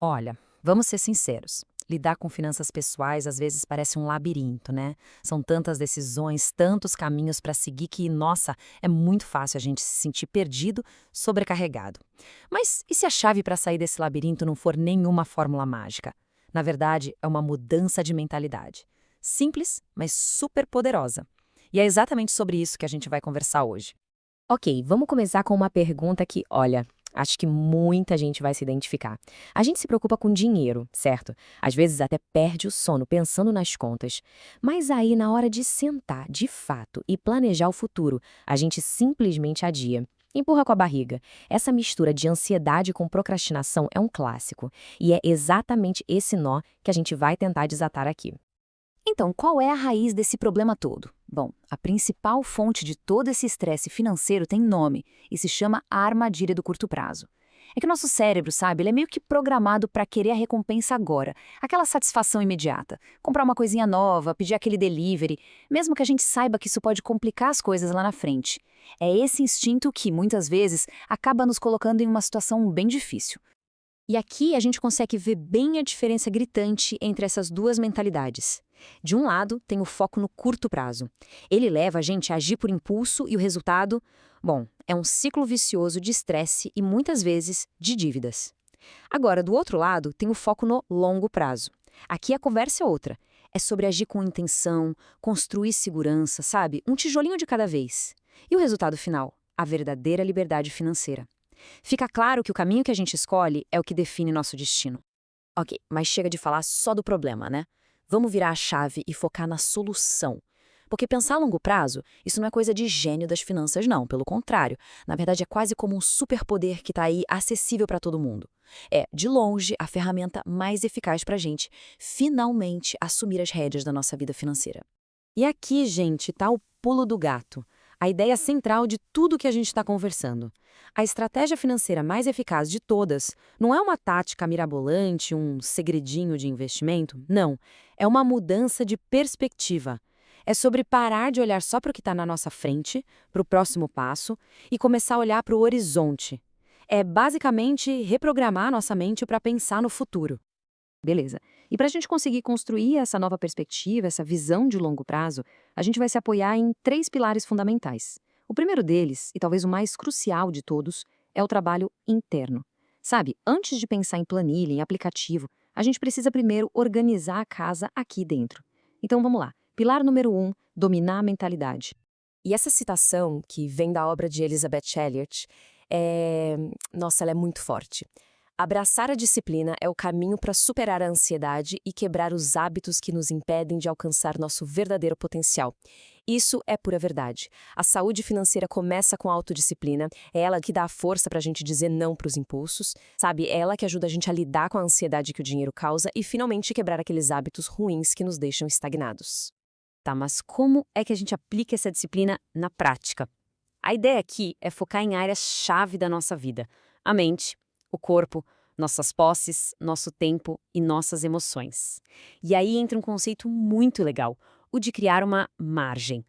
Olha, vamos ser sinceros. Lidar com finanças pessoais às vezes parece um labirinto, né? São tantas decisões, tantos caminhos para seguir que, nossa, é muito fácil a gente se sentir perdido, sobrecarregado. Mas e se a chave para sair desse labirinto não for nenhuma fórmula mágica? Na verdade, é uma mudança de mentalidade. Simples, mas super poderosa. E é exatamente sobre isso que a gente vai conversar hoje. Ok, vamos começar com uma pergunta que, olha, acho que muita gente vai se identificar. A gente se preocupa com dinheiro, certo? Às vezes até perde o sono pensando nas contas. Mas aí, na hora de sentar, de fato, e planejar o futuro, a gente simplesmente adia. Empurra com a barriga. Essa mistura de ansiedade com procrastinação é um clássico. E é exatamente esse nó que a gente vai tentar desatar aqui. Então, qual é a raiz desse problema todo? Bom, a principal fonte de todo esse estresse financeiro tem nome e se chama a armadilha do curto prazo. É que o nosso cérebro, sabe, ele é meio que programado para querer a recompensa agora, aquela satisfação imediata. Comprar uma coisinha nova, pedir aquele delivery, mesmo que a gente saiba que isso pode complicar as coisas lá na frente. É esse instinto que, muitas vezes, acaba nos colocando em uma situação bem difícil. E aqui a gente consegue ver bem a diferença gritante entre essas duas mentalidades. De um lado, tem o foco no curto prazo. Ele leva a gente a agir por impulso e o resultado, bom, é um ciclo vicioso de estresse e muitas vezes de dívidas. Agora, do outro lado, tem o foco no longo prazo. Aqui a conversa é outra. É sobre agir com intenção, construir segurança, sabe? Um tijolinho de cada vez. E o resultado final? A verdadeira liberdade financeira. Fica claro que o caminho que a gente escolhe é o que define nosso destino. Ok, mas chega de falar só do problema, né? Vamos virar a chave e focar na solução. Porque pensar a longo prazo, isso não é coisa de gênio das finanças, não. Pelo contrário, na verdade é quase como um superpoder que está aí acessível para todo mundo. É, de longe, a ferramenta mais eficaz para a gente finalmente assumir as rédeas da nossa vida financeira. E aqui, gente, está o pulo do gato. A ideia central de tudo que a gente está conversando. A estratégia financeira mais eficaz de todas não é uma tática mirabolante, um segredinho de investimento. Não. É uma mudança de perspectiva. É sobre parar de olhar só para o que está na nossa frente, para o próximo passo, e começar a olhar para o horizonte. É basicamente reprogramar nossa mente para pensar no futuro. Beleza. E para a gente conseguir construir essa nova perspectiva, essa visão de longo prazo, a gente vai se apoiar em três pilares fundamentais. O primeiro deles, e talvez o mais crucial de todos, é o trabalho interno. Sabe, antes de pensar em planilha, em aplicativo, a gente precisa primeiro organizar a casa aqui dentro. Então vamos lá. Pilar número um, dominar a mentalidade. E essa citação, que vem da obra de Elizabeth Elliot, nossa, ela é muito forte. Abraçar a disciplina é o caminho para superar a ansiedade e quebrar os hábitos que nos impedem de alcançar nosso verdadeiro potencial. Isso é pura verdade. A saúde financeira começa com a autodisciplina, é ela que dá a força para a gente dizer não para os impulsos, sabe? É ela que ajuda a gente a lidar com a ansiedade que o dinheiro causa e finalmente quebrar aqueles hábitos ruins que nos deixam estagnados. Tá, mas como é que a gente aplica essa disciplina na prática? A ideia aqui é focar em áreas-chave da nossa vida: a mente, o corpo, nossas posses, nosso tempo e nossas emoções. E aí entra um conceito muito legal, o de criar uma margem.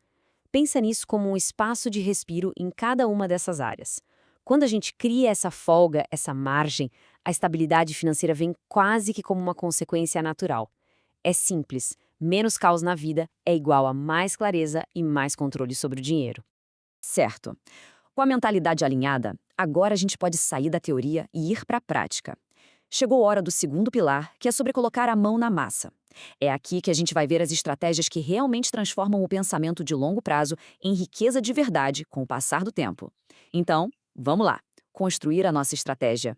Pensa nisso como um espaço de respiro em cada uma dessas áreas. Quando a gente cria essa folga, essa margem, a estabilidade financeira vem quase que como uma consequência natural. É simples, menos caos na vida é igual a mais clareza e mais controle sobre o dinheiro. Certo. Com a mentalidade alinhada, agora a gente pode sair da teoria e ir para a prática. Chegou a hora do segundo pilar, que é sobre colocar a mão na massa. É aqui que a gente vai ver as estratégias que realmente transformam o pensamento de longo prazo em riqueza de verdade com o passar do tempo. Então, vamos lá, construir a nossa estratégia.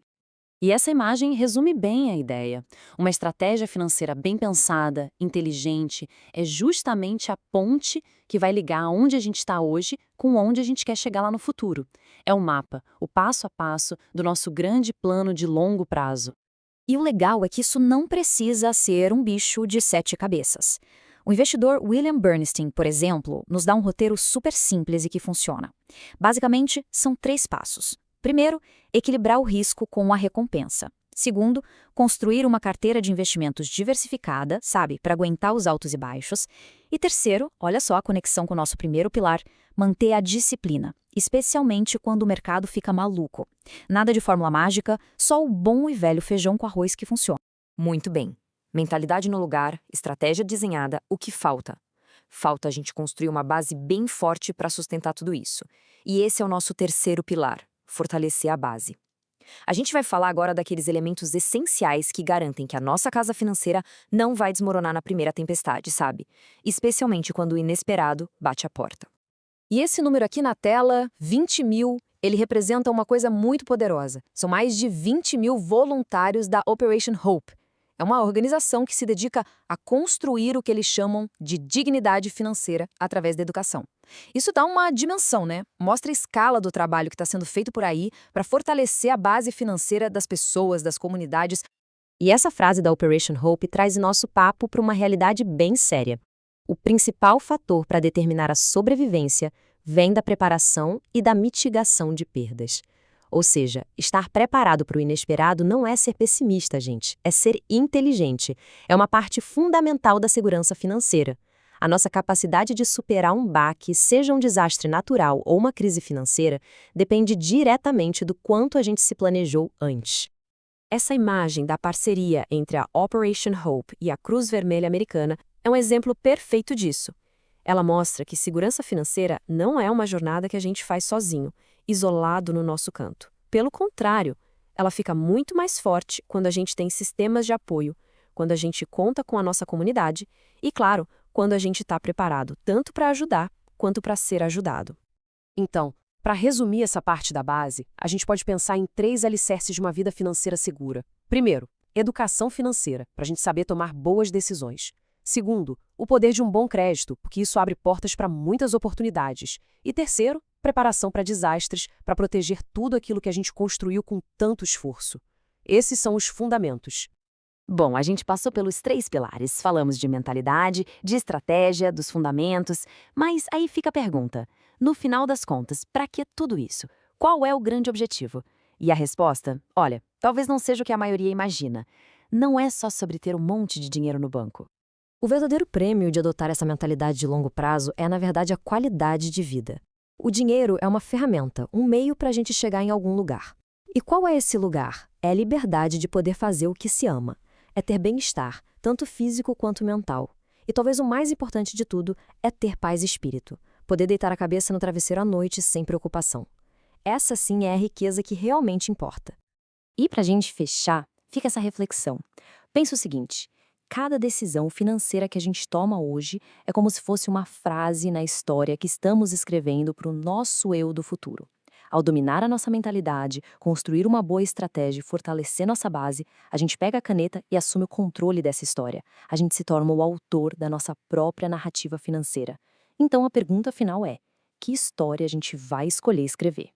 E essa imagem resume bem a ideia. Uma estratégia financeira bem pensada, inteligente, é justamente a ponte que vai ligar onde a gente está hoje com onde a gente quer chegar lá no futuro. É o mapa, o passo a passo do nosso grande plano de longo prazo. E o legal é que isso não precisa ser um bicho de sete cabeças. O investidor William Bernstein, por exemplo, nos dá um roteiro super simples e que funciona. Basicamente, são três passos. Primeiro, equilibrar o risco com a recompensa. Segundo, construir uma carteira de investimentos diversificada, sabe, para aguentar os altos e baixos. E terceiro, olha só a conexão com o nosso primeiro pilar, manter a disciplina, especialmente quando o mercado fica maluco. Nada de fórmula mágica, só o bom e velho feijão com arroz que funciona. Muito bem. Mentalidade no lugar, estratégia desenhada, o que falta? Falta a gente construir uma base bem forte para sustentar tudo isso. E esse é o nosso terceiro pilar, fortalecer a base. A gente vai falar agora daqueles elementos essenciais que garantem que a nossa casa financeira não vai desmoronar na primeira tempestade, sabe? Especialmente quando o inesperado bate a porta. E esse número aqui na tela, 20 mil, ele representa uma coisa muito poderosa. São mais de 20 mil voluntários da Operation Hope. É uma organização que se dedica a construir o que eles chamam de dignidade financeira através da educação. Isso dá uma dimensão, né? Mostra a escala do trabalho que está sendo feito por aí para fortalecer a base financeira das pessoas, das comunidades. E essa frase da Operation Hope traz nosso papo para uma realidade bem séria. O principal fator para determinar a sobrevivência vem da preparação e da mitigação de perdas. Ou seja, estar preparado para o inesperado não é ser pessimista, gente. É ser inteligente. É uma parte fundamental da segurança financeira. A nossa capacidade de superar um baque, seja um desastre natural ou uma crise financeira, depende diretamente do quanto a gente se planejou antes. Essa imagem da parceria entre a Operation Hope e a Cruz Vermelha Americana é um exemplo perfeito disso. Ela mostra que segurança financeira não é uma jornada que a gente faz sozinho, isolado no nosso canto. Pelo contrário, ela fica muito mais forte quando a gente tem sistemas de apoio, quando a gente conta com a nossa comunidade e, claro, quando a gente está preparado tanto para ajudar quanto para ser ajudado. Então, para resumir essa parte da base, a gente pode pensar em 3 alicerces de uma vida financeira segura. Primeiro, educação financeira, para a gente saber tomar boas decisões. Segundo, o poder de um bom crédito, porque isso abre portas para muitas oportunidades. E terceiro, preparação para desastres, para proteger tudo aquilo que a gente construiu com tanto esforço. Esses são os fundamentos. Bom, a gente passou pelos 3 pilares. Falamos de mentalidade, de estratégia, dos fundamentos. Mas aí fica a pergunta. No final das contas, para que tudo isso? Qual é o grande objetivo? E a resposta? Olha, talvez não seja o que a maioria imagina. Não é só sobre ter um monte de dinheiro no banco. O verdadeiro prêmio de adotar essa mentalidade de longo prazo é, na verdade, a qualidade de vida. O dinheiro é uma ferramenta, um meio para a gente chegar em algum lugar. E qual é esse lugar? É a liberdade de poder fazer o que se ama. É ter bem-estar, tanto físico quanto mental. E talvez o mais importante de tudo é ter paz e espírito. Poder deitar a cabeça no travesseiro à noite sem preocupação. Essa sim é a riqueza que realmente importa. E para a gente fechar, fica essa reflexão. Pensa o seguinte: cada decisão financeira que a gente toma hoje é como se fosse uma frase na história que estamos escrevendo para o nosso eu do futuro. Ao dominar a nossa mentalidade, construir uma boa estratégia e fortalecer nossa base, a gente pega a caneta e assume o controle dessa história. A gente se torna o autor da nossa própria narrativa financeira. Então a pergunta final é: que história a gente vai escolher escrever?